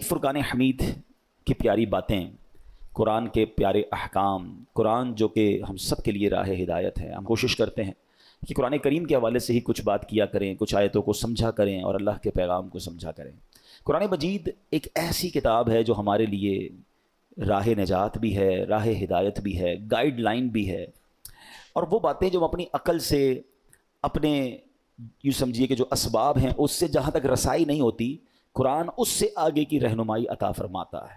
فرقان حمید کی پیاری باتیں، قرآن کے پیارے احکام، قرآن جو کہ ہم سب کے لیے راہ ہدایت ہے. ہم کوشش کرتے ہیں کہ قرآن کریم کے حوالے سے ہی کچھ بات کیا کریں، کچھ آیتوں کو سمجھا کریں اور اللہ کے پیغام کو سمجھا کریں. قرآن مجید ایک ایسی کتاب ہے جو ہمارے لیے راہ نجات بھی ہے، راہ ہدایت بھی ہے، گائیڈ لائن بھی ہے. اور وہ باتیں جو ہم اپنی عقل سے، اپنے یوں سمجھیے کہ جو اسباب ہیں اس سے جہاں تک رسائی نہیں ہوتی، قرآن اس سے آگے کی رہنمائی عطا فرماتا ہے.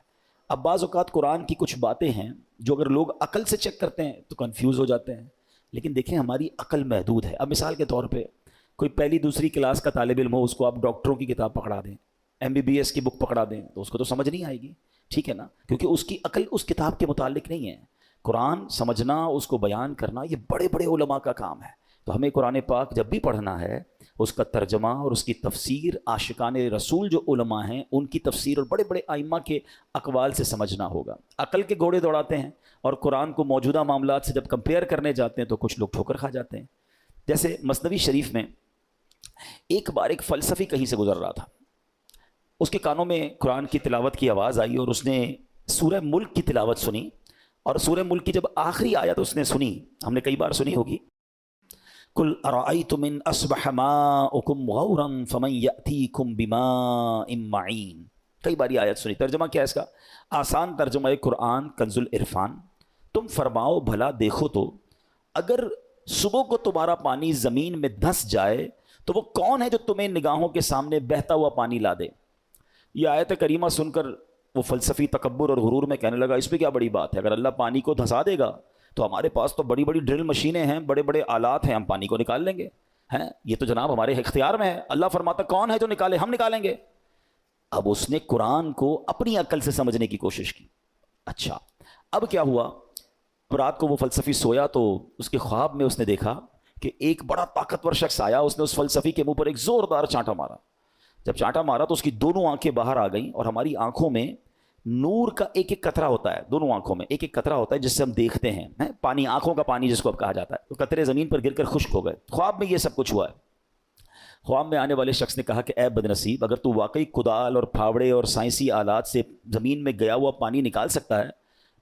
اب بعض اوقات قرآن کی کچھ باتیں ہیں جو اگر لوگ عقل سے چیک کرتے ہیں تو کنفیوز ہو جاتے ہیں، لیکن دیکھیں ہماری عقل محدود ہے. اب مثال کے طور پہ کوئی پہلی دوسری کلاس کا طالب علم ہو، اس کو آپ ڈاکٹروں کی کتاب پکڑا دیں، MBBS کی بک پکڑا دیں تو اس کو تو سمجھ نہیں آئے گی، ٹھیک ہے نا، کیونکہ اس کی عقل اس کتاب کے متعلق نہیں ہے. قرآن سمجھنا، اس کو بیان کرنا، یہ بڑے بڑے علماء کا کام ہے. تو ہمیں قرآن پاک جب بھی پڑھنا ہے اس کا ترجمہ اور اس کی تفسیر عاشقان رسول جو علماء ہیں ان کی تفسیر اور بڑے بڑے ائمہ کے اقوال سے سمجھنا ہوگا. عقل کے گھوڑے دوڑاتے ہیں اور قرآن کو موجودہ معاملات سے جب کمپیئر کرنے جاتے ہیں تو کچھ لوگ ٹھوکر کھا جاتے ہیں. جیسے مثنوی شریف میں ایک بار ایک فلسفی کہیں سے گزر رہا تھا، اس کے کانوں میں قرآن کی تلاوت کی آواز آئی اور اس نے سورہ ملک کی تلاوت سنی. اور سورہ ملک کی جب آخری آیت اس نے سنی، ہم نے کئی بار سنی ہوگی، قُلْ أَرَأَيْتُمْ إِنْ أَصْبَحَ مَاؤُكُمْ غَوْرًا فَمَنْ يَأْتِيكُمْ بِمَاءٍ مَعِينٍ. کئی بار یہ آیت سنی. ترجمہ کیا ہے اس کا؟ آسان ترجمہ قرآن کنز العرفان، تم فرماؤ بھلا دیکھو تو اگر صبح کو تمہارا پانی زمین میں دھس جائے تو وہ کون ہے جو تمہیں نگاہوں کے سامنے بہتا ہوا پانی لا دے. یہ آیت کریمہ سن کر وہ فلسفی تکبر اور غرور میں کہنے لگا اس پہ کیا بڑی بات ہے، اگر اللہ پانی کو دھسا دے گا تو ہمارے پاس تو بڑی بڑی ڈرل مشینیں ہیں، بڑے بڑے آلات ہیں، ہم پانی کو نکال لیں گے. یہ تو جناب ہمارے اختیار میں ہے، اللہ فرماتا کون ہے جو نکالے، ہم نکالیں گے. اب اس نے قرآن کو اپنی عقل سے سمجھنے کی کوشش کی. اچھا اب کیا ہوا، رات کو وہ فلسفی سویا تو اس کے خواب میں اس نے دیکھا کہ ایک بڑا طاقتور شخص آیا، اس نے اس فلسفی کے منہ پر ایک زوردار چانٹا مارا. جب چانٹا مارا تو اس کی دونوں آنکھیں باہر آ گئیں اور ہماری آنکھوں میں نور کا ایک ایک قطرہ ہوتا ہے، دونوں آنکھوں میں ایک ایک قطرہ ہوتا ہے جس سے ہم دیکھتے ہیں پانی، آنکھوں کا پانی جس کو اب کہا جاتا ہے. تو قطرے زمین پر گر کر خشک ہو گئے. خواب میں یہ سب کچھ ہوا ہے. خواب میں آنے والے شخص نے کہا کہ اے بدنصیب، اگر تو واقعی کدال اور پھاوڑے اور سائنسی آلات سے زمین میں گیا ہوا پانی نکال سکتا ہے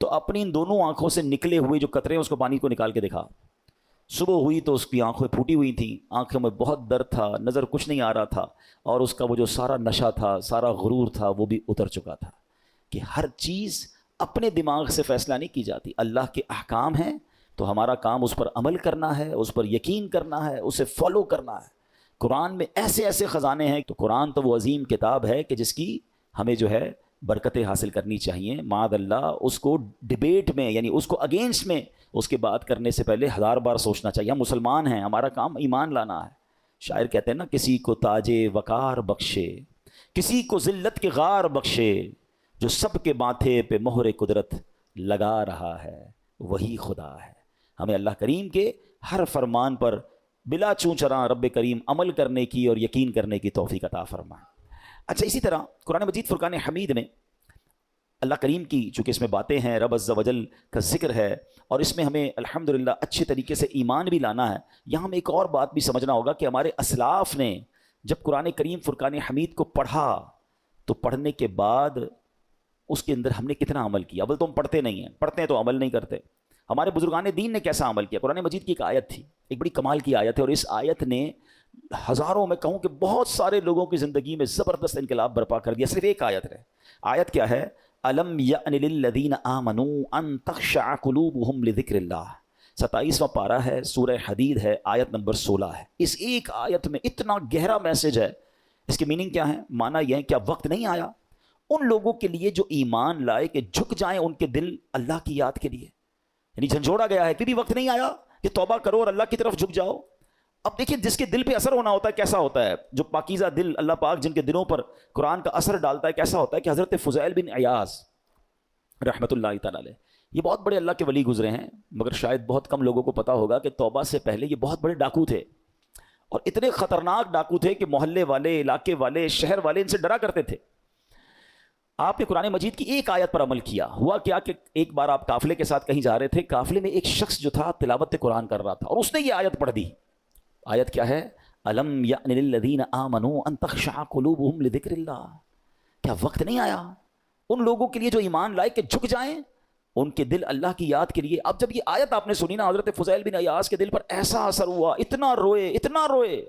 تو اپنی ان دونوں آنکھوں سے نکلے ہوئے جو قطرے ہیں اس کو پانی کو نکال کے دکھا. صبح ہوئی تو اس کی آنکھیں پھوٹی ہوئی تھیں، آنکھوں میں بہت درد تھا، نظر کچھ نہیں آ رہا تھا، اور اس کا وہ جو سارا نشہ تھا، سارا غرور تھا، وہ بھی اتر چکا تھا. کہ ہر چیز اپنے دماغ سے فیصلہ نہیں کی جاتی، اللہ کے احکام ہیں تو ہمارا کام اس پر عمل کرنا ہے، اس پر یقین کرنا ہے، اسے فالو کرنا ہے. قرآن میں ایسے ایسے خزانے ہیں. تو قرآن تو وہ عظیم کتاب ہے کہ جس کی ہمیں جو ہے برکتیں حاصل کرنی چاہیے. معاذ اللہ اس کو ڈیبیٹ میں، یعنی اس کو اگینسٹ میں اس کی بات کرنے سے پہلے 1000 بار سوچنا چاہیے. ہم مسلمان ہیں، ہمارا کام ایمان لانا ہے. شاعر کہتے ہیں نا، کسی کو تاج وقار بخشے، کسی کو ذلت کے غار بخشے، جو سب کے ماتھے پہ مہر قدرت لگا رہا ہے وہی خدا ہے. ہمیں اللہ کریم کے ہر فرمان پر بلا چون چراں رب کریم عمل کرنے کی اور یقین کرنے کی توفیق عطا فرمائے. اچھا اسی طرح قرآن مجید فرقان حمید میں اللہ کریم کی چونکہ اس میں باتیں ہیں، رب عز و جل کا ذکر ہے اور اس میں ہمیں الحمدللہ اچھے طریقے سے ایمان بھی لانا ہے. یہاں ہمیں ایک اور بات بھی سمجھنا ہوگا کہ ہمارے اسلاف نے جب قرآن کریم فرقان حمید کو پڑھا تو پڑھنے کے بعد اس کے اندر ہم نے کتنا عمل کیا. اب تو ہم پڑھتے نہیں ہیں، پڑھتے ہیں تو عمل نہیں کرتے. ہمارے بزرگان دین نے کیسا عمل کیا. قرآن مجید کی ایک آیت تھی، ایک بڑی کمال کی آیت ہے، اور اس آیت نے ہزاروں، میں کہوں کہ بہت سارے لوگوں کی زندگی میں زبردست انقلاب برپا کر دیا. صرف ایک آیت ہے. آیت کیا ہے؟ الم یأن للذین آمنوا ان تخشع قلوبہم لذکر اللہ. 27واں پارہ ہے، سورہ حدید ہے، آیت نمبر 16 ہے. اس ایک آیت میں اتنا گہرا میسج ہے. اس کی میننگ کیا ہے؟ معنی یہ ہے کیا وقت نہیں آیا ان لوگوں کے لیے جو ایمان لائے کہ جھک جائیں ان کے دل اللہ کی یاد کے لیے. یعنی جھنجھوڑا گیا ہے پھر بھی وقت نہیں آیا کہ توبہ کرو اور اللہ کی طرف جھک جاؤ. اب دیکھیں جس کے دل پہ اثر ہونا ہوتا ہے کیسا ہوتا ہے، جو پاکیزہ دل اللہ پاک جن کے دلوں پر قرآن کا اثر ڈالتا ہے کیسا ہوتا ہے. کہ حضرت فضیل بن عیاض رحمۃ اللہ تعالی علیہ، یہ بہت بڑے اللہ کے ولی گزرے ہیں، مگر شاید بہت کم لوگوں کو پتا ہوگا کہ توبہ سے پہلے یہ بہت بڑے ڈاکو تھے، اور اتنے خطرناک ڈاکو تھے کہ محلے والے، علاقے والے، شہر والے ان سے ڈرا کرتے تھے. آپ نے قرآن مجید کی ایک آیت پر عمل کیا. ہوا کیا کہ ایک بار آپ قافلے کے ساتھ کہیں جا رہے تھے، قافلے میں ایک شخص جو تھا تلاوت قرآن کر رہا تھا اور اس نے یہ آیت پڑھ دی. آیت کیا ہے؟ الم یأن للذین آمنوا ان تخشع قلوبہم لذکر اللہ. کیا وقت نہیں آیا ان لوگوں کے لیے جو ایمان لائے کہ جھک جائیں، ان کے دل اللہ کی یاد کے لیے؟ اب جب یہ آیت آپ نے سنی نا، حضرت فضیل بن عیاض کے دل پر ایسا اثر ہوا، اتنا روئے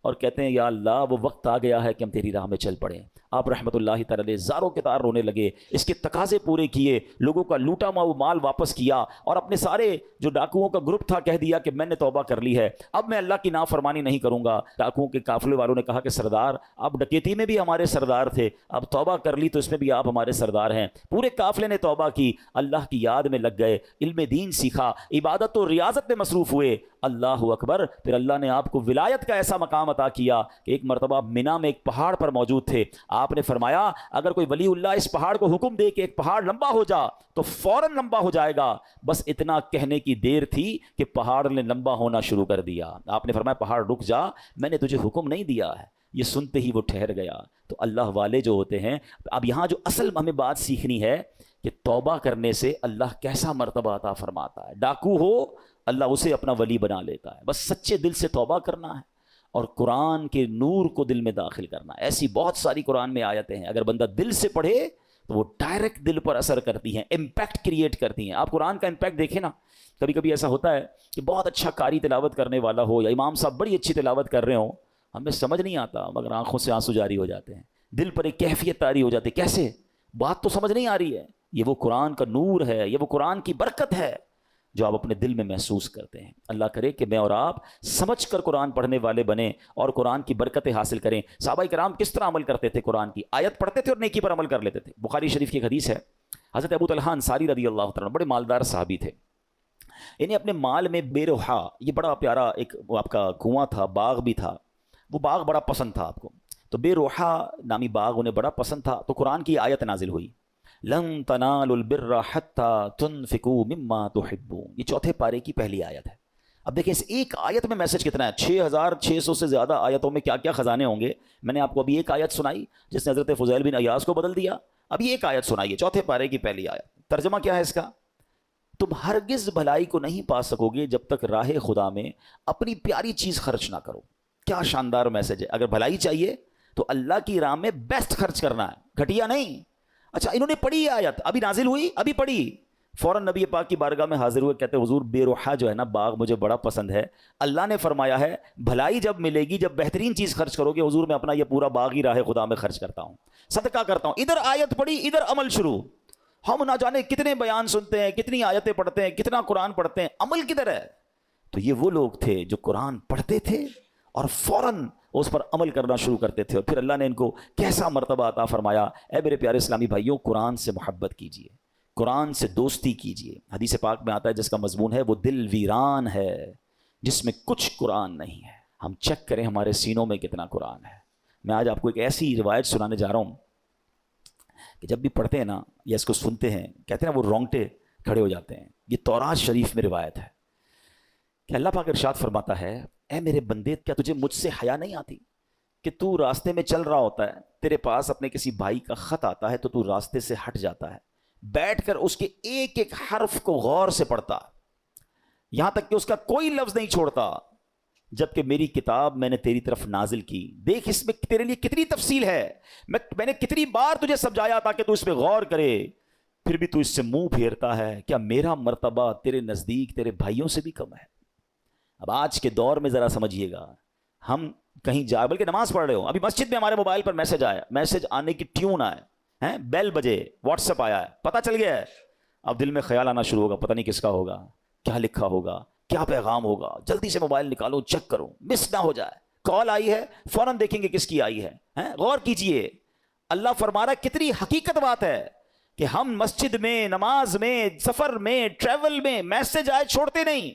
اور کہتے ہیں یا اللہ وہ وقت آ گیا ہے کہ ہم تیری راہ میں چل پڑیں۔ آپ رحمۃ اللہ تعالی علیہ زاروں کے تار رونے لگے، اس کے تقاضے پورے کیے، لوگوں کا لوٹا ہوا مال واپس کیا، اور اپنے سارے جو ڈاکوؤں کا گروپ تھا کہہ دیا کہ میں نے توبہ کر لی ہے، اب میں اللہ کی نافرمانی نہیں کروں گا۔ ڈاکوؤں کے قافلے والوں نے کہا کہ سردار آپ ڈکیتی میں بھی ہمارے سردار تھے، اب توبہ کر لی تو اس میں بھی آپ ہمارے سردار ہیں۔ پورے قافلے نے توبہ کی، اللہ کی یاد میں لگ گئے، علم دین سیکھا، عبادت و ریاضت میں مصروف ہوئے۔ اللہ اکبر، پھر اللہ نے آپ کو ولایت کا ایسا مقام عطا کیا کہ ایک مرتبہ مینا میں ایک پہاڑ پر موجود تھے، آپ نے فرمایا اگر کوئی ولی اللہ اس پہاڑ کو حکم دے کہ ایک پہاڑ لمبا ہو جا تو فوراً لمبا ہو جائے گا، بس اتنا کہنے کی دیر تھی کہ پہاڑ نے لمبا ہونا شروع کر دیا۔ آپ نے فرمایا پہاڑ رک جا، میں نے تجھے حکم نہیں دیا ہے۔ یہ سنتے ہی وہ ٹھہر گیا۔ تو اللہ والے جو ہوتے ہیں، اب یہاں جو اصل ہمیں بات سیکھنی ہے کہ توبہ کرنے سے اللہ کیسا مرتبہ عطا فرماتا ہے۔ ڈاکو ہو اللہ اسے اپنا ولی بنا لیتا ہے، بس سچے دل سے توبہ کرنا ہے اور قرآن کے نور کو دل میں داخل کرنا ہے۔ ایسی بہت ساری قرآن میں آیتیں ہیں، اگر بندہ دل سے پڑھے تو وہ ڈائریکٹ دل پر اثر کرتی ہیں، امپیکٹ کریٹ کرتی ہیں۔ آپ قرآن کا امپیکٹ دیکھیں نا، کبھی کبھی ایسا ہوتا ہے کہ بہت اچھا قاری تلاوت کرنے والا ہو یا امام صاحب بڑی اچھی تلاوت کر رہے ہوں، ہمیں سمجھ نہیں آتا مگر آنکھوں سے آنسو جاری ہو جاتے ہیں، دل پر ایک کیفیت طاری ہو جاتی ہے، کیسے؟ بات تو سمجھ نہیں آ رہی ہے۔ یہ وہ قرآن کا نور ہے، یہ وہ قرآن کی برکت ہے جو آپ اپنے دل میں محسوس کرتے ہیں۔ اللہ کرے کہ میں اور آپ سمجھ کر قرآن پڑھنے والے بنیں اور قرآن کی برکتیں حاصل کریں۔ صحابہ کرام کس طرح عمل کرتے تھے؟ قرآن کی آیت پڑھتے تھے اور نیکی پر عمل کر لیتے تھے۔ بخاری شریف کی ایک حدیث ہے، حضرت ابو طلحہ انصاری رضی اللہ تعالیٰ عنہ بڑے مالدار صحابی تھے، انہیں اپنے مال میں بے روحا، یہ بڑا پیارا ایک آپ کا کنواں تھا، باغ بھی تھا، وہ باغ بڑا پسند تھا آپ کو، تو بے روحا نامی باغ انہیں بڑا پسند تھا۔ تو قرآن کی آیت نازل ہوئی، لن تنالوا البر حتى تنفقوا مما تحبون، یہ چوتھے پارے کی پہلی آیت ہے۔ اب دیکھیں اس ایک آیت میں میسج کتنا ہے، 6600 سے زیادہ آیتوں میں کیا کیا خزانے ہوں گے۔ میں نے آپ کو ابھی ایک آیت سنائی جس نے حضرت فضیل بن عیاض کو بدل دیا، اب یہ ایک آیت سنائیے چوتھے پارے کی پہلی آیت۔ ترجمہ کیا ہے اس کا؟ تم ہرگز بھلائی کو نہیں پا سکو گے جب تک راہ خدا میں اپنی پیاری چیز خرچ نہ کرو۔ کیا شاندار میسج ہے، اگر بھلائی چاہیے تو اللہ کی راہ میں بیسٹ خرچ کرنا ہے، گھٹیا نہیں۔ اچھا انہوں نے پڑھی آیت، ابھی نازل ہوئی، ابھی پڑھی، فوراً نبی پاک کی بارگاہ میں حاضر ہوئے، کہتے حضور بے روحا جو ہے نا باغ مجھے بڑا پسند ہے، اللہ نے فرمایا ہے بھلائی جب ملے گی جب بہترین چیز خرچ کرو گے، حضور میں اپنا یہ پورا باغ ہی راہ خدا میں خرچ کرتا ہوں، صدقہ کرتا ہوں۔ ادھر آیت پڑھی ادھر عمل شروع۔ ہم نہ جانے کتنے بیان سنتے ہیں، کتنی آیتیں پڑھتے ہیں، کتنا قرآن پڑھتے ہیں، عمل کدھر ہے؟ تو یہ وہ لوگ تھے جو قرآن پڑھتے تھے اور فوراً اس پر عمل کرنا شروع کرتے تھے، اور پھر اللہ نے ان کو کیسا مرتبہ عطا فرمایا۔ اے میرے پیارے اسلامی بھائیوں، قرآن سے محبت کیجئے، قرآن سے دوستی کیجئے۔ حدیث پاک میں آتا ہے جس کا مضمون ہے وہ دل ویران ہے جس میں کچھ قرآن نہیں ہے۔ ہم چیک کریں ہمارے سینوں میں کتنا قرآن ہے۔ میں آج آپ کو ایک ایسی روایت سنانے جا رہا ہوں کہ جب بھی پڑھتے ہیں نا یا اس کو سنتے ہیں، کہتے ہیں نا وہ رونگٹے کھڑے ہو جاتے ہیں۔ یہ تورات شریف میں روایت ہے کہ اللہ پاک ارشاد فرماتا ہے، اے میرے بندے کیا تجھے مجھ سے حیا نہیں آتی کہ تو راستے میں چل رہا ہوتا ہے، تیرے پاس اپنے کسی بھائی کا خط آتا ہے تو راستے سے ہٹ جاتا ہے، بیٹھ کر اس کے ایک ایک حرف کو غور سے پڑھتا، یہاں تک کہ اس کا کوئی لفظ نہیں چھوڑتا، جبکہ میری کتاب میں نے تیری طرف نازل کی، دیکھ اس میں تیرے لیے کتنی تفصیل ہے، میں نے کتنی بار تجھے سمجھایا تاکہ تو اس پہ غور کرے، پھر بھی تو اس سے منہ پھیرتا ہے۔ کیا میرا مرتبہ تیرے نزدیک تیرے بھائیوں سے بھی کم ہے؟ اب آج کے دور میں ذرا سمجھیے گا، ہم کہیں جا بلکہ نماز پڑھ رہے ہو، ابھی مسجد میں ہمارے موبائل پر میسج آیا، میسج آنے کی ٹیون آئے، بیل بجے، واٹس ایپ آیا ہے، پتہ چل گیا ہے، اب دل میں خیال آنا شروع ہوگا، پتہ نہیں کس کا ہوگا، کیا لکھا ہوگا، کیا پیغام ہوگا، جلدی سے موبائل نکالو چیک کرو، مس نہ ہو جائے، کال آئی ہے فوراً دیکھیں گے کس کی آئی ہے۔ غور کیجئے، اللہ فرما رہا ہے کتنی حقیقت بات ہے کہ ہم مسجد میں، نماز میں، سفر میں، ٹریول میں میسج آئے چھوڑتے نہیں۔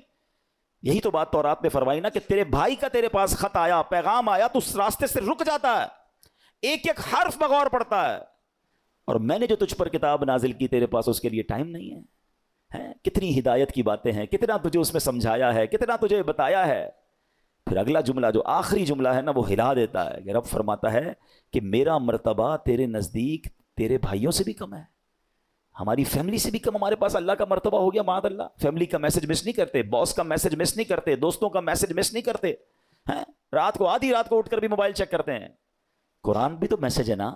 یہی تو بات تورات میں فرمائی نا کہ تیرے بھائی کا تیرے پاس خط آیا، پیغام آیا تو اس راستے سے رک جاتا ہے، ایک ایک حرف بغور پڑتا ہے، اور میں نے جو تجھ پر کتاب نازل کی تیرے پاس اس کے لیے ٹائم نہیں ہے۔ کتنی ہدایت کی باتیں ہیں، کتنا تجھے اس میں سمجھایا ہے، کتنا تجھے بتایا ہے۔ پھر اگلا جملہ جو آخری جملہ ہے نا وہ ہلا دیتا ہے کہ رب فرماتا ہے کہ میرا مرتبہ تیرے نزدیک تیرے بھائیوں سے بھی کم ہے، ہماری فیملی سے بھی کم ہمارے پاس اللہ کا مرتبہ ہو گیا۔ معاذ اللہ، فیملی کا میسج مس نہیں کرتے، باس کا میسج مس نہیں کرتے، دوستوں کا میسج مس نہیں کرتے، رات کو آدھی رات کو اٹھ کر بھی موبائل چیک کرتے ہیں۔ قرآن بھی تو میسج ہے نا،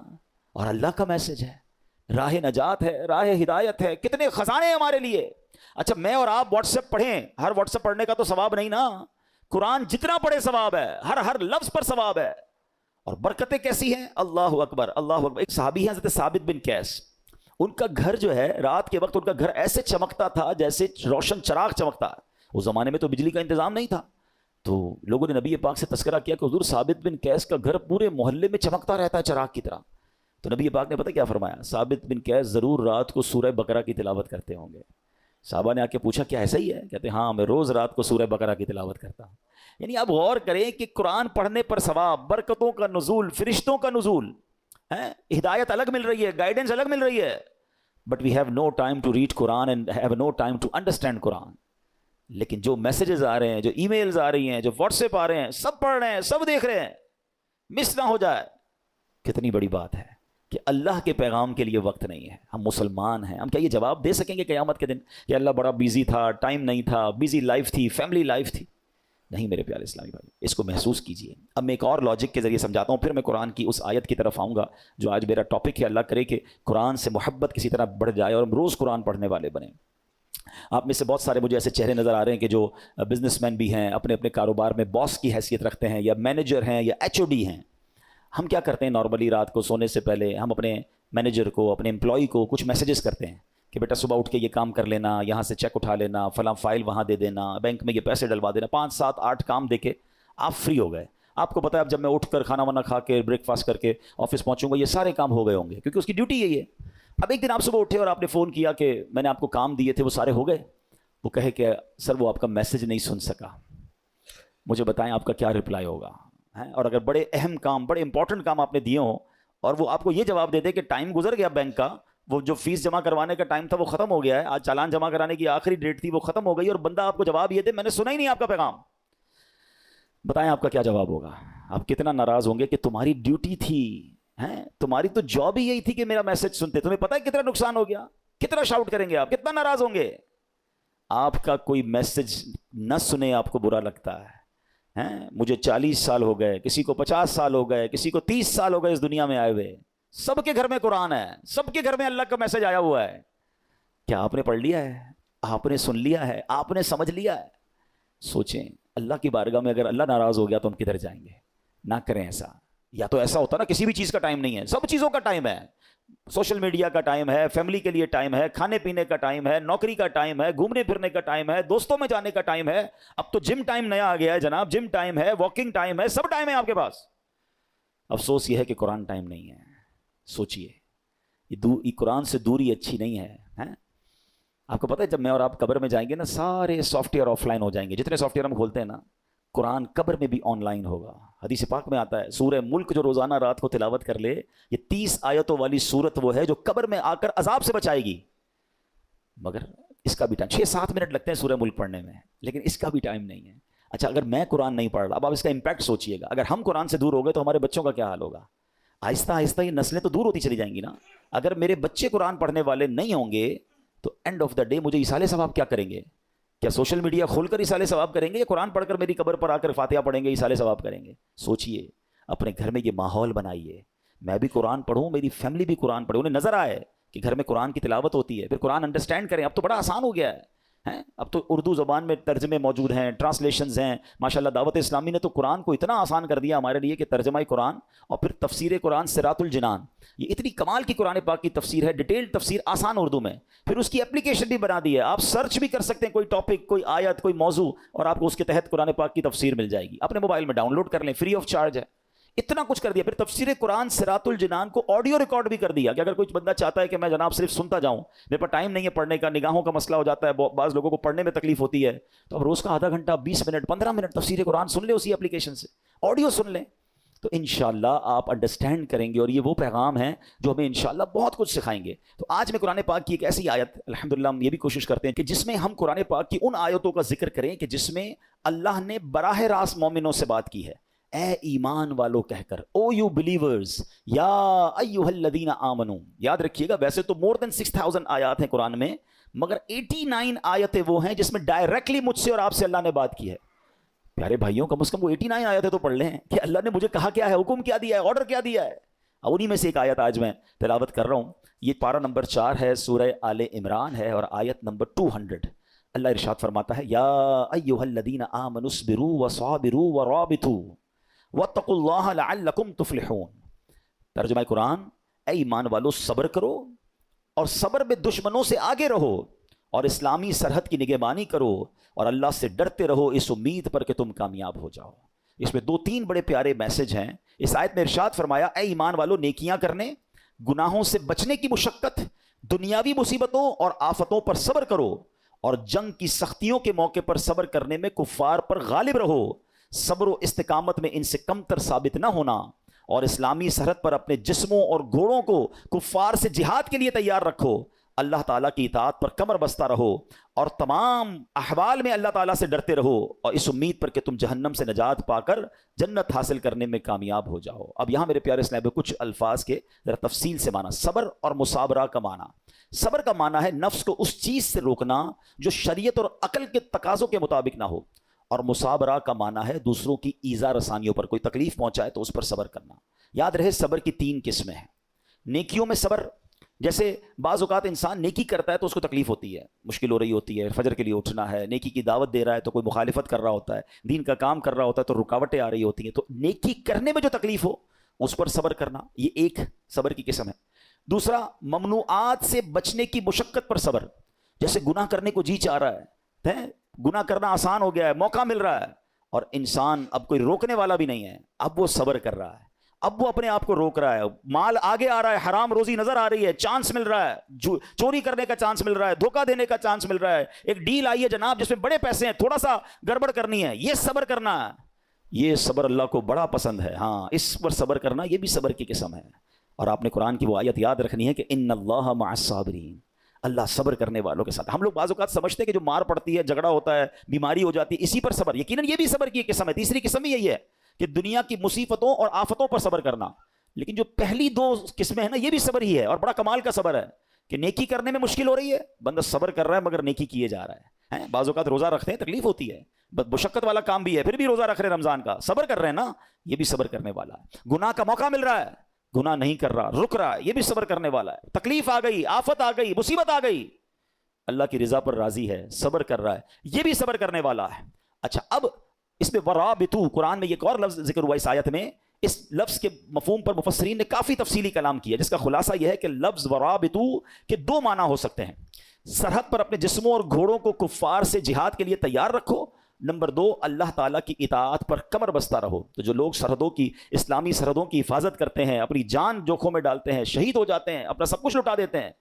اور اللہ کا میسج ہے، راہ نجات ہے، راہ ہدایت ہے، کتنے خزانے ہیں ہمارے لیے. اچھا میں اور آپ واٹس ایپ پڑھیں، ہر واٹس ایپ پڑھنے کا تو ثواب نہیں نا. قرآن جتنا پڑھے ثواب ہے، ہر لفظ پر ثواب ہے. اور برکتیں کیسی ہیں، اللہ اکبر اللہ اکبر. ایک صحابی ہیں حضرت ثابت بن قیس، ان کا گھر جو ہے رات کے وقت ان کا گھر ایسے چمکتا تھا جیسے روشن چراغ چمکتا ہے. اس زمانے میں تو بجلی کا انتظام نہیں تھا، تو لوگوں نے نبی پاک سے تذکرہ کیا کہ حضور ثابت بن قیس کا گھر پورے محلے میں چمکتا رہتا ہے چراغ کی طرح. تو نبی پاک نے پتہ کیا فرمایا، ثابت بن قیس ضرور رات کو سورہ بقرہ کی تلاوت کرتے ہوں گے. صحابہ نے آ کے پوچھا کیا ایسا ہی ہے؟ کہتے ہیں ہاں میں روز رات کو سورہ بقرہ کی تلاوت کرتا ہوں. یعنی آپ غور کریں کہ قرآن پڑھنے پر ثواب، برکتوں کا نزول، فرشتوں کا نزول ہے، ہدایت الگ مل رہی ہے، گائیڈنس الگ مل رہی ہے. But we have no time to read Quran and have no time to understand Quran. لیکن جو میسیجز آ رہے ہیں، جو ای میلز آ رہی ہیں، جو واٹس ایپ آ رہے ہیں، سب پڑھ رہے ہیں، سب دیکھ رہے ہیں، مس نہ ہو جائے. کتنی بڑی بات ہے کہ اللہ کے پیغام کے لیے وقت نہیں ہے. ہم مسلمان ہیں، ہم کیا یہ جواب دے سکیں گے قیامت کے دن کہ اللہ بڑا بیزی تھا، ٹائم نہیں تھا، بیزی لائف تھی، فیملی لائف تھی؟ نہیں میرے پیارے اسلامی بھائی، اس کو محسوس کیجئے. اب میں ایک اور لاجک کے ذریعے سمجھاتا ہوں، پھر میں قرآن کی اس آیت کی طرف آؤں گا جو آج میرا ٹاپک ہے. اللہ کرے کہ قرآن سے محبت کسی طرح بڑھ جائے اور ہم روز قرآن پڑھنے والے بنیں. آپ میں سے بہت سارے مجھے ایسے چہرے نظر آ رہے ہیں کہ جو بزنس مین بھی ہیں، اپنے اپنے کاروبار میں باس کی حیثیت رکھتے ہیں، یا مینیجر ہیں، یا ایچ او ڈی ہیں. ہم کیا کرتے ہیں نارملی رات کو سونے سے پہلے ہم اپنے مینیجر کو، اپنے امپلائی کو کچھ میسیجز کرتے ہیں کہ بیٹا صبح اٹھ کے یہ کام کر لینا، یہاں سے چیک اٹھا لینا، فلاں فائل وہاں دے دینا، بینک میں یہ پیسے ڈلوا دینا. 5 7 8 کام دے کے آپ فری ہو گئے. آپ کو پتا ہے اب جب میں اٹھ کر کھانا وانا کھا کے بریک فاسٹ کر کے آفس پہنچوں گا، یہ سارے کام ہو گئے ہوں گے کیونکہ اس کی ڈیوٹی یہی ہے. اب ایک دن آپ صبح اٹھے اور آپ نے فون کیا کہ میں نے آپ کو کام دیے تھے وہ سارے ہو گئے. وہ کہے کہ سر وہ آپ کا میسج نہیں سن سکا. مجھے بتائیں آپ کا کیا رپلائی ہوگا؟ اور اگر بڑے اہم کام، بڑے امپورٹنٹ کام آپ نے دیے ہوں اور وہ آپ کو یہ جواب دے دے کہ ٹائم گزر گیا بینک کا، وہ جو فیس جمع کروانے کا ٹائم تھا وہ ختم ہو گیا ہے، آج چالان جمع کرانے کی آخری ڈیٹ تھی وہ ختم ہو گئی، اور بندہ آپ کو جواب یہ دے میں نے سنا ہی نہیں آپ کا پیغام. بتائیں آپ کا کیا جواب ہوگا؟ آپ کتنا ناراض ہوں گے کہ تمہاری ڈیوٹی تھی، تمہاری تو جاب ہی یہی تھی کہ میرا میسج سنتے. تمہیں پتہ ہے کتنا نقصان ہو گیا؟ کتنا شاؤٹ کریں گے آپ، کتنا ناراض ہوں گے. آپ کا کوئی میسج نہ سنے آپ کو برا لگتا ہے. مجھے 40 سال ہو گئے، کسی کو 50 سال ہو گئے، کسی کو 30 سال ہو گئے اس دنیا میں آئے ہوئے. سب کے گھر میں قرآن ہے، سب کے گھر میں اللہ کا میسج آیا ہوا ہے. کیا آپ نے پڑھ لیا ہے؟ آپ نے سن لیا ہے؟ آپ نے سمجھ لیا ہے؟ سوچیں اللہ کی بارگاہ میں اگر اللہ ناراض ہو گیا تو ہم کدھر جائیں گے؟ نہ کریں ایسا. یا تو ایسا ہوتا نا کسی بھی چیز کا ٹائم نہیں ہے، سب چیزوں کا ٹائم ہے. سوشل میڈیا کا ٹائم ہے، فیملی کے لیے ٹائم ہے، کھانے پینے کا ٹائم ہے، نوکری کا ٹائم ہے، گھومنے پھرنے کا ٹائم ہے، دوستوں میں جانے کا ٹائم ہے. اب تو جم ٹائم نیا آ گیا ہے جناب، جم ٹائم ہے، واکنگ ٹائم ہے، سب ٹائم ہے آپ کے پاس. افسوس یہ ہے کہ قرآن ٹائم نہیں ہے. سوچئے یہ قرآن سے دوری اچھی نہیں ہے. آپ کو پتہ ہے جب میں اور آپ قبر میں جائیں گے نا، سارے سافٹ ویئر آف لائن ہو جائیں گے. جتنے سافٹ ویئر ہم کھولتے ہیں نا، قرآن قبر میں بھی آن لائن ہوگا. حدیث پاک میں آتا ہے سورہ ملک جو روزانہ رات کو تلاوت کر لے، یہ 30 آیتوں والی سورت وہ ہے جو قبر میں آ کر عذاب سے بچائے گی. مگر اس کا بھی ٹائم 6-7 منٹ لگتے ہیں سورہ ملک پڑھنے میں، لیکن اس کا بھی ٹائم نہیں ہے. اچھا اگر میں قرآن نہیں پڑھ رہا، اب آپ اس کا امپیکٹ سوچئے گا. اگر ہم قرآن سے دور ہو گئے تو ہمارے بچوں کا کیا حال ہوگا؟ آہستہ آہستہ یہ نسلیں تو دور ہوتی چلی جائیں گی نا. اگر میرے بچے قرآن پڑھنے والے نہیں ہوں گے تو اینڈ آف دا ڈے مجھے ایصال ثواب کیا کریں گے؟ کیا سوشل میڈیا کھول کر ایصال ثواب کریں گے، یا قرآن پڑھ کر میری قبر پر آ کر فاتحہ پڑھیں گے ایصال ثواب کریں گے؟ سوچئے، اپنے گھر میں یہ ماحول بنائیے. میں بھی قرآن پڑھوں، میری فیملی بھی قرآن پڑھے، انہیں نظر آئے کہ گھر میں قرآن کی تلاوت ہوتی ہے، پھر قرآن انڈرسٹینڈ کریں. اب تو بڑا آسان ہو گیا ہے. اب تو اردو زبان میں ترجمے موجود ہیں، ٹرانسلیشنز ہیں. ماشاءاللہ دعوت اسلامی نے تو قرآن کو اتنا آسان کر دیا ہمارے لیے کہ ترجمہ قرآن اور پھر تفسیر قرآن صراط الجنان، یہ اتنی کمال کی قرآن پاک کی تفسیر ہے، ڈیٹیلڈ تفسیر آسان اردو میں. پھر اس کی اپلیکیشن بھی بنا دی ہے، آپ سرچ بھی کر سکتے ہیں کوئی ٹاپک، کوئی آیت، کوئی موضوع، اور آپ کو اس کے تحت قرآن پاک کی تفسیر مل جائے گی. اپنے موبائل میں ڈاؤن لوڈ کر لیں، فری آف چارج ہے. اتنا کچھ کر دیا. پھر تفسیر قرآن صراط الجنان کو آڈیو ریکارڈ بھی کر دیا کہ اگر کوئی بندہ چاہتا ہے کہ میں جناب صرف سنتا جاؤں، میرے پاس ٹائم نہیں ہے پڑھنے کا، نگاہوں کا مسئلہ ہو جاتا ہے، بعض لوگوں کو پڑھنے میں تکلیف ہوتی ہے، تو اب روز کا آدھا گھنٹہ 20 منٹ 15 منٹ تفسیر قرآن سن لے اسی اپلیکیشن سے، آڈیو سن لیں. تو انشاءاللہ آپ انڈرسٹینڈ کریں گے، اور یہ وہ پیغام ہے جو ہمیں انشاءاللہ بہت کچھ سکھائیں گے. تو آج میں قرآن پاک کی ایک ایسی آیت، الحمدللہ ہم یہ بھی کوشش کرتے ہیں کہ جس میں ہم قرآن پاک کی ان آیتوں کا ذکر کریں کہ جس میں اللہ نے براہ راست مومنوں سے بات کی ہے. اے ایمان والو کہہ کر، او یو بلیورز، یا ایھا الذین آمنو. یاد رکھیے گا ویسے تو more than 6000 آیات ہیں قرآن میں، مگر 89 آیتیں وہ ہیں جس میں ڈائریکٹلی مجھ سے اور آپ سے اللہ نے بات کی ہے. پیارے بھائیوں کم از کم وہ 89 آیتیں تو پڑھ لیں کہ اللہ نے مجھے کہا کیا ہے، حکم کیا دیا ہے، آرڈر کیا دیا ہے. اب انہی میں سے ایک آیت آج میں تلاوت کر رہا ہوں. یہ پارہ نمبر 4 ہے، سورہ آل عمران ہے، اور آیت نمبر 200. اللہ ارشاد فرماتا ہے، یا ایھا الذین آمنوا اصبروا وصابروا ورابطوا واتقوا اللہ لعلکم تفلحون. ترجمہ قرآن، اے ایمان والو صبر کرو اور صبر میں دشمنوں سے آگے رہو اور اسلامی سرحد کی نگہبانی کرو اور اللہ سے ڈرتے رہو اس امید پر کہ تم کامیاب ہو جاؤ. اس میں 2-3 بڑے پیارے میسج ہیں. اس آیت میں ارشاد فرمایا، اے ایمان والو نیکیاں کرنے، گناہوں سے بچنے کی مشقت، دنیاوی مصیبتوں اور آفتوں پر صبر کرو اور جنگ کی سختیوں کے موقع پر صبر کرنے میں کفار پر غالب رہو. صبر و استقامت میں ان سے کم تر ثابت نہ ہونا اور اسلامی سرحد پر اپنے جسموں اور گھوڑوں کو کفار سے جہاد کے لیے تیار رکھو. اللہ تعالیٰ کی اطاعت پر کمر بستہ رہو اور تمام احوال میں اللہ تعالیٰ سے ڈرتے رہو اور اس امید پر کہ تم جہنم سے نجات پا کر جنت حاصل کرنے میں کامیاب ہو جاؤ. اب یہاں میرے پیارے اسلام کچھ الفاظ کے ذرا تفصیل سے معنی. صبر اور مصابرہ کا معنی. صبر کا معنی ہے نفس کو اس چیز سے روکنا جو شریعت اور عقل کے تقاضوں کے مطابق نہ ہو، اور مصابرہ کا معنی ہے دوسروں کی ایذا رسانیوں پر، کوئی تکلیف پہنچائے تو اس پر صبر کرنا. یاد رہے صبر کی 3 قسمیں ہیں. نیکیوں میں صبر، جیسے بعض اوقات انسان نیکی کرتا ہے تو اس کو تکلیف ہوتی ہے، مشکل ہو رہی ہوتی ہے، فجر کے لیے اٹھنا ہے، نیکی کی دعوت دے رہا ہے تو کوئی مخالفت کر رہا ہوتا ہے، دین کا کام کر رہا ہوتا ہے تو رکاوٹیں آ رہی ہوتی ہیں، تو نیکی کرنے میں جو تکلیف ہو اس پر صبر کرنا، یہ ایک صبر کی قسم ہے. دوسرا، ممنوعات سے بچنے کی مشقت پر صبر. جیسے گناہ کرنے کو جی چاہ رہا ہے، گناہ کرنا آسان ہو گیا ہے، موقع مل رہا ہے اور انسان اب کوئی روکنے والا بھی نہیں ہے، اب وہ صبر کر رہا ہے، اب وہ اپنے آپ کو روک رہا ہے. مال آگے آ رہا ہے، حرام روزی نظر آ رہی ہے، چانس مل رہا ہے، چوری کرنے کا چانس مل رہا ہے، دھوکہ دینے کا چانس مل رہا ہے، ایک ڈیل آئی ہے جناب جس میں بڑے پیسے ہیں، تھوڑا سا گڑبڑ کرنی ہے، یہ صبر کرنا ہے. یہ صبر اللہ کو بڑا پسند ہے. ہاں، اس پر صبر کرنا یہ بھی صبر کی قسم ہے. اور آپ نے قرآن کی وہ آیت یاد رکھنی ہے کہ ان اللہ مع الصابرین، اللہ صبر کرنے والوں کے ساتھ. ہم لوگ بعض اوقات سمجھتے ہیں کہ جو مار پڑتی ہے، جھگڑا ہوتا ہے، بیماری ہو جاتی ہے، اسی پر صبر. یقیناً یہ بھی صبر کی ایک قسم ہے. تیسری قسم یہی ہے کہ دنیا کی مصیبتوں اور آفتوں پر صبر کرنا. لیکن جو پہلی 2 قسمیں ہیں نا، یہ بھی صبر ہی ہے اور بڑا کمال کا صبر ہے کہ نیکی کرنے میں مشکل ہو رہی ہے، بندہ صبر کر رہا ہے مگر نیکی کیے جا رہا ہے. بعض اوقات روزہ رکھتے ہیں، تکلیف ہوتی ہے، مشقت والا کام بھی ہے، پھر بھی روزہ رکھ رہے ہیں رمضان کا، صبر کر رہے ہیں نا، یہ بھی صبر کرنے والا ہے. گناہ کا موقع مل رہا ہے، گناہ نہیں کر رہا، رک رہا ہے، یہ بھی صبر کرنے والا ہے. تکلیف آ گئی، آفت آ گئی، مصیبت آ گئی، اللہ کی رضا پر راضی ہے، صبر کر رہا ہے، یہ بھی صبر کرنے والا ہے. اچھا، اب اس میں ورابطو، قرآن میں ایک اور لفظ ذکر ہوا اس آیت میں. اس لفظ کے مفہوم پر مفسرین نے کافی تفصیلی کلام کیا، جس کا خلاصہ یہ ہے کہ لفظ ورابطو کے 2 معنی ہو سکتے ہیں. سرحد پر اپنے جسموں اور گھوڑوں کو کفار سے جہاد کے لیے تیار رکھو. نمبر 2، اللہ تعالیٰ کی اطاعت پر کمر بستہ رہو. تو جو لوگ سرحدوں کی، اسلامی سرحدوں کی حفاظت کرتے ہیں، اپنی جان جوکھوں میں ڈالتے ہیں، شہید ہو جاتے ہیں، اپنا سب کچھ لٹا دیتے ہیں،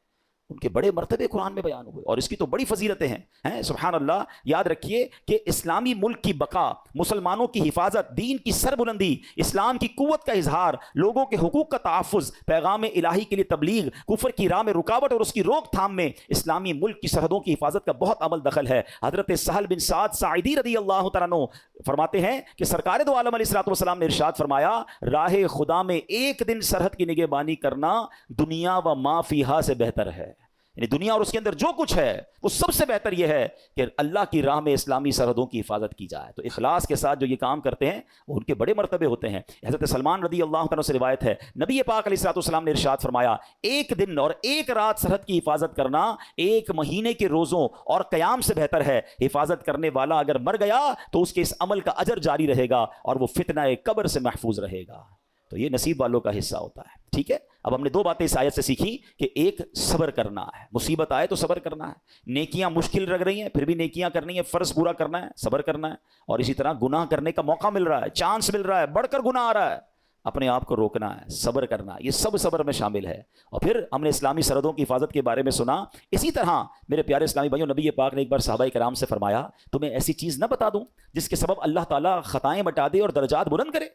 ان کے بڑے مرتبے قرآن میں بیان ہوئے اور اس کی تو بڑی فضیلتیں ہیں. سبحان اللہ. یاد رکھیے کہ اسلامی ملک کی بقا، مسلمانوں کی حفاظت، دین کی سربلندی، اسلام کی قوت کا اظہار، لوگوں کے حقوق کا تحفظ، پیغام الہی کے لیے تبلیغ، کفر کی راہ میں رکاوٹ اور اس کی روک تھام میں اسلامی ملک کی سرحدوں کی حفاظت کا بہت عمل دخل ہے. حضرت سہل بن سعد ساعدی رضی اللہ تعالیٰ عنہ فرماتے ہیں کہ سرکار دو عالم علیہ الصلوۃ والسلام نے ارشاد فرمایا، راہ خدا میں ایک دن سرحد کی نگہبانی کرنا دنیا و ما فیہا سے بہتر ہے. یعنی دنیا اور اس کے اندر جو کچھ ہے وہ سب سے بہتر یہ ہے کہ اللہ کی راہ میں اسلامی سرحدوں کی حفاظت کی جائے. تو اخلاص کے ساتھ جو یہ کام کرتے ہیں وہ ان کے بڑے مرتبے ہوتے ہیں. حضرت سلمان رضی اللہ عنہ سے روایت ہے، نبی پاک علیہ الصلوۃ والسلام نے ارشاد فرمایا، ایک دن اور ایک رات سرحد کی حفاظت کرنا 1 مہینے کے روزوں اور قیام سے بہتر ہے. حفاظت کرنے والا اگر مر گیا تو اس کے اس عمل کا اجر جاری رہے گا اور وہ فتنہ قبر سے محفوظ رہے گا. تو یہ نصیب والوں کا حصہ ہوتا ہے. ٹھیک ہے، اب ہم نے 2 باتیں اس آیت سے سیکھی کہ ایک صبر کرنا ہے، مصیبت آئے تو صبر کرنا ہے، نیکیاں مشکل لگ رہی ہیں پھر بھی نیکیاں کرنی ہے، فرض پورا کرنا ہے، صبر کرنا ہے. اور اسی طرح گناہ کرنے کا موقع مل رہا ہے، چانس مل رہا ہے، بڑھ کر گناہ آ رہا ہے، اپنے آپ کو روکنا ہے، صبر کرنا ہے. یہ سب صبر میں شامل ہے. اور پھر ہم نے اسلامی سرحدوں کی حفاظت کے بارے میں سنا. اسی طرح میرے پیارے اسلامی بھائیوں، نبی پاک نے ایک بار صحابہ کرام سے فرمایا، تمہیں ایسی چیز نہ بتا دوں جس کے سبب اللہ تعالیٰ خطائیں مٹا دے اور درجات بلند کرے؟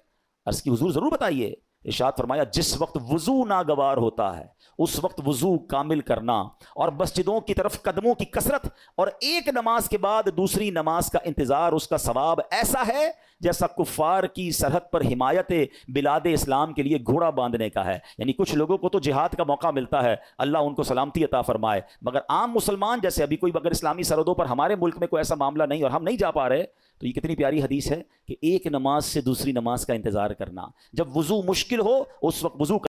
عرض کی حضور ضرور بتائیے. ارشاد فرمایا، جس وقت وضو ناگوار ہوتا ہے اس وقت وضو کامل کرنا اور مسجدوں کی طرف قدموں کی کثرت اور ایک نماز کے بعد دوسری نماز کا انتظار، اس کا ثواب ایسا ہے جیسا کفار کی سرحد پر حمایت بلاد اسلام کے لیے گھوڑا باندھنے کا ہے. یعنی کچھ لوگوں کو تو جہاد کا موقع ملتا ہے، اللہ ان کو سلامتی عطا فرمائے، مگر عام مسلمان جیسے ابھی کوئی اگر اسلامی سرحدوں پر ہمارے ملک میں کوئی ایسا معاملہ نہیں اور ہم نہیں جا پا رہے، تو یہ کتنی پیاری حدیث ہے کہ ایک نماز سے دوسری نماز کا انتظار کرنا. جب وضو مشکل ہو اس وقت وضو